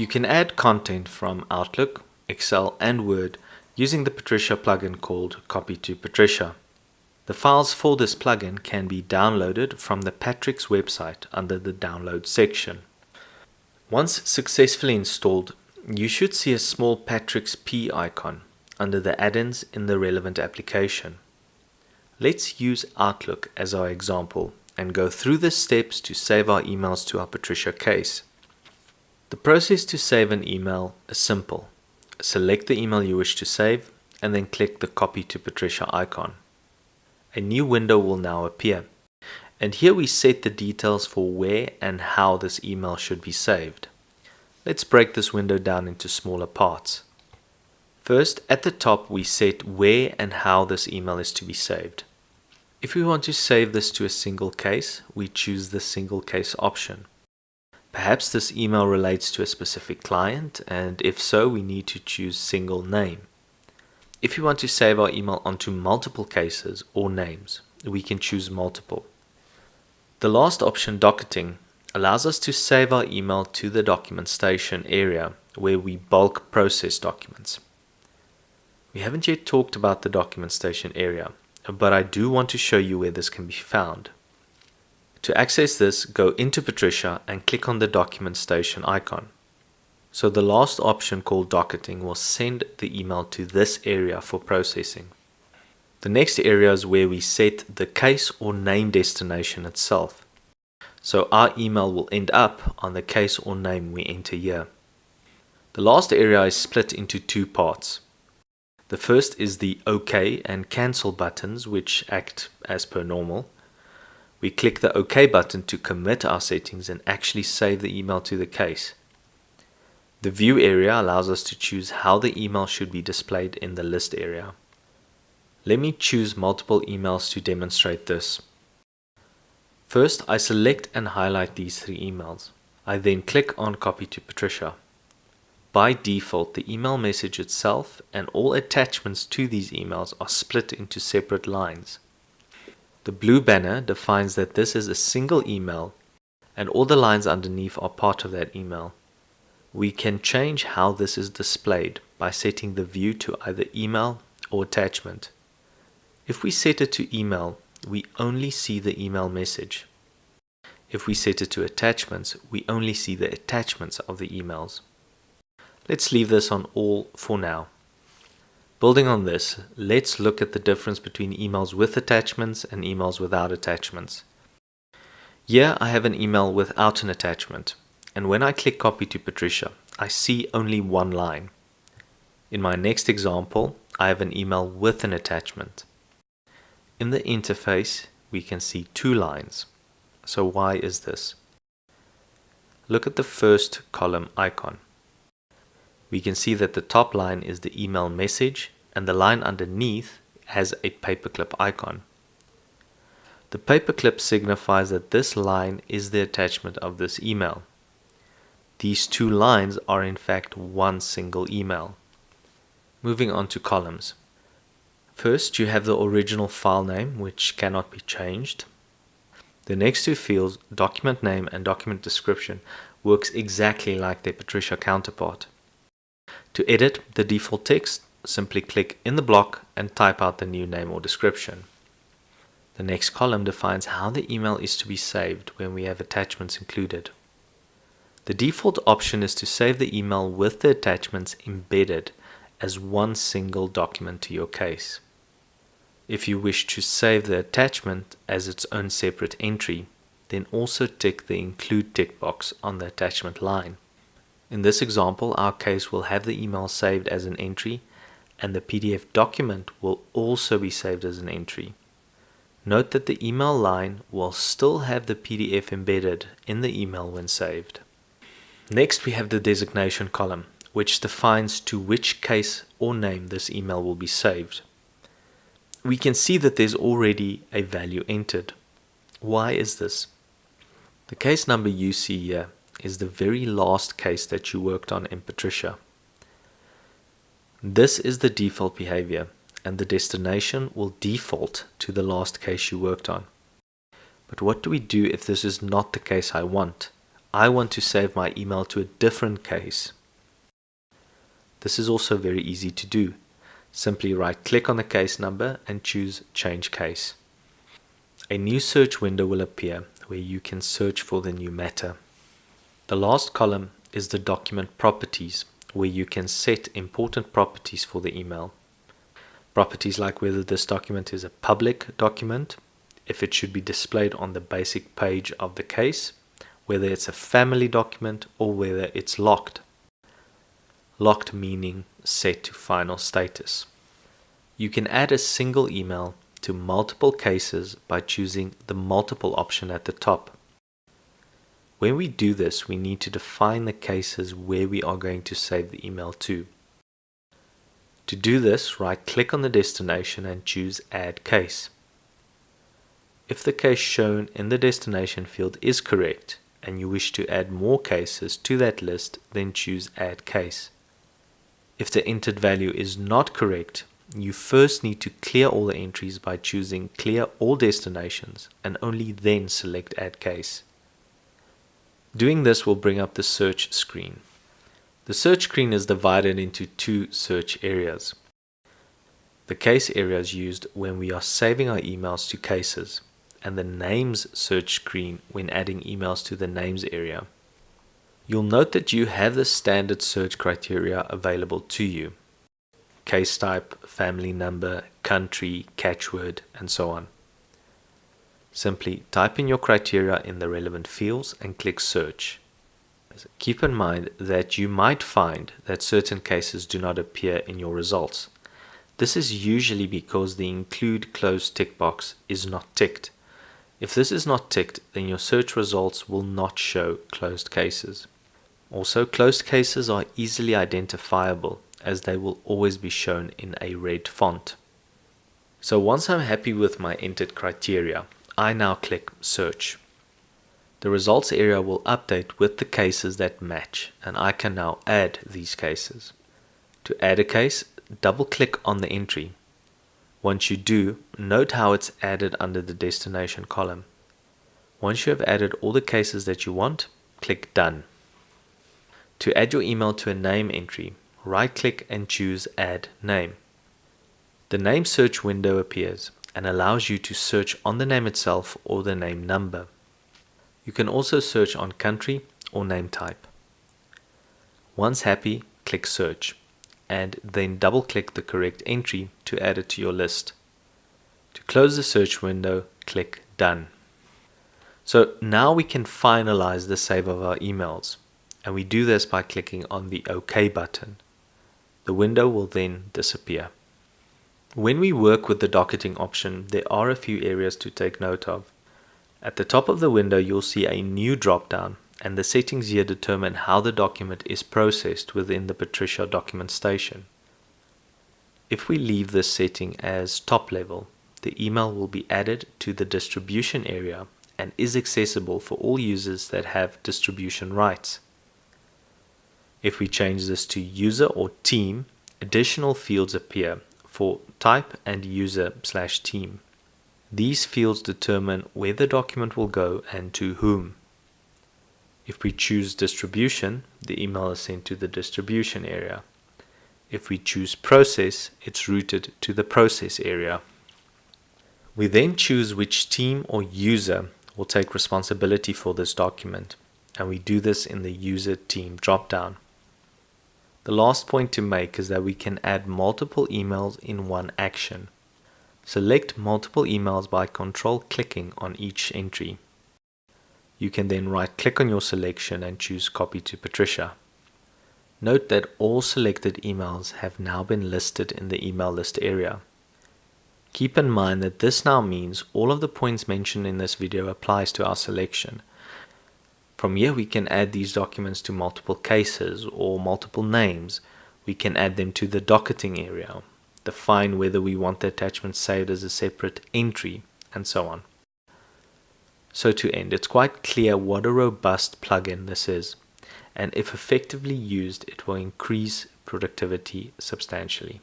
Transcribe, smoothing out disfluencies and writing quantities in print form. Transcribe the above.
You can add content from Outlook, Excel, and Word using the Patricia plugin called Copy to Patricia. The files for this plugin can be downloaded from the Patrick's website under the Download section. Once successfully installed, you should see a small Patrick's P icon under the add-ins in the relevant application. Let's use Outlook as our example and go through the steps to save our emails to our Patricia case. The process to save an email is simple. Select the email you wish to save and then click the Copy to Patricia icon. A new window will now appear, and here we set the details for where and how this email should be saved. Let's break this window down into smaller parts. First, at the top we set where and how this email is to be saved. If we want to save this to a single case, we choose the single case option. Perhaps this email relates to a specific client, and if so, we need to choose single name. If we want to save our email onto multiple cases or names, we can choose multiple. The last option, Docketing, allows us to save our email to the document station area where we bulk process documents. We haven't yet talked about the document station area, but I do want to show you where this can be found. To access this, go into Patricia and click on the document station icon. So the last option, called Docketing, will send the email to this area for processing. The next area is where we set the case or name destination itself. So our email will end up on the case or name we enter here. The last area is split into two parts. The first is the OK and Cancel buttons, which act as per normal. We click the OK button to commit our settings and actually save the email to the case. The View area allows us to choose how the email should be displayed in the list area. Let me choose multiple emails to demonstrate this. First, I select and highlight these three emails. I then click on Copy to Patricia. By default, the email message itself and all attachments to these emails are split into separate lines. The blue banner defines that this is a single email and all the lines underneath are part of that email. We can change how this is displayed by setting the view to either email or attachment. If we set it to email, we only see the email message. If we set it to attachments, we only see the attachments of the emails. Let's leave this on all for now. Building on this, let's look at the difference between emails with attachments and emails without attachments. Here I have an email without an attachment, and when I click Copy to Patricia, I see only one line. In my next example, I have an email with an attachment. In the interface, we can see two lines. So why is this? Look at the first column icon. We can see that the top line is the email message and the line underneath has a paperclip icon. The paperclip signifies that this line is the attachment of this email. These two lines are in fact one single email. Moving on to columns. First, you have the original file name, which cannot be changed. The next two fields, document name and document description, works exactly like their Patricia counterpart. To edit the default text, simply click in the block and type out the new name or description. The next column defines how the email is to be saved when we have attachments included. The default option is to save the email with the attachments embedded as one single document to your case. If you wish to save the attachment as its own separate entry, then also tick the Include tick box on the attachment line. In this example, our case will have the email saved as an entry, and the PDF document will also be saved as an entry. Note that the email line will still have the PDF embedded in the email when saved. Next, we have the designation column, which defines to which case or name this email will be saved. We can see that there's already a value entered. Why is this? The case number you see here is the very last case that you worked on in Patricia. This is the default behavior, and the destination will default to the last case you worked on. But what do we do if this is not the case I want? I want to save my email to a different case. This is also very easy to do. Simply right-click on the case number and choose Change Case. A new search window will appear where you can search for the new matter. The last column is the document properties, where you can set important properties for the email. Properties like whether this document is a public document, if it should be displayed on the basic page of the case, whether it's a family document, or whether it's locked. Locked meaning set to final status. You can add a single email to multiple cases by choosing the multiple option at the top. When we do this, we need to define the cases where we are going to save the email to. To do this, right-click on the destination and choose Add Case. If the case shown in the destination field is correct and you wish to add more cases to that list, then choose Add Case. If the entered value is not correct, you first need to clear all the entries by choosing Clear All Destinations and only then select Add Case. Doing this will bring up the search screen. The search screen is divided into two search areas. The case area is used when we are saving our emails to cases, and the names search screen when adding emails to the names area. You'll note that you have the standard search criteria available to you: case type, family number, country, catchword, and so on. Simply type in your criteria in the relevant fields and click Search. Keep in mind that you might find that certain cases do not appear in your results. This is usually because the Include Closed tick box is not ticked. If this is not ticked, then your search results will not show closed cases. Also, closed cases are easily identifiable as they will always be shown in a red font. So once I'm happy with my entered criteria, I now click Search. The results area will update with the cases that match, and I can now add these cases. To add a case, double-click on the entry. Once you do, note how it's added under the destination column. Once you have added all the cases that you want, click Done. To add your email to a name entry, right-click and choose Add Name. The name search window appears and allows you to search on the name itself or the name number. You can also search on country or name type. Once happy, click Search, and then double-click the correct entry to add it to your list. To close the search window, click Done. So now we can finalize the save of our emails, and we do this by clicking on the OK button. The window will then disappear. When we work with the docketing option, there are a few areas to take note of. At the top of the window, you'll see a new drop-down, and the settings here determine how the document is processed within the Patricia document station. If we leave this setting as top level, the email will be added to the distribution area and is accessible for all users that have distribution rights. If we change this to user or team, additional fields appear for type and user/team. These fields determine where the document will go and to whom. If we choose distribution, the email is sent to the distribution area. If we choose process, it's routed to the process area. We then choose which team or user will take responsibility for this document, and we do this in the user team drop-down. The last point to make is that we can add multiple emails in one action. Select multiple emails by control-clicking on each entry. You can then right-click on your selection and choose Copy to Patricia. Note that all selected emails have now been listed in the email list area. Keep in mind that this now means all of the points mentioned in this video applies to our selection. From here we can add these documents to multiple cases or multiple names. We can add them to the docketing area, define whether we want the attachment saved as a separate entry, and so on. So to end, it's quite clear what a robust plugin this is, and if effectively used, it will increase productivity substantially.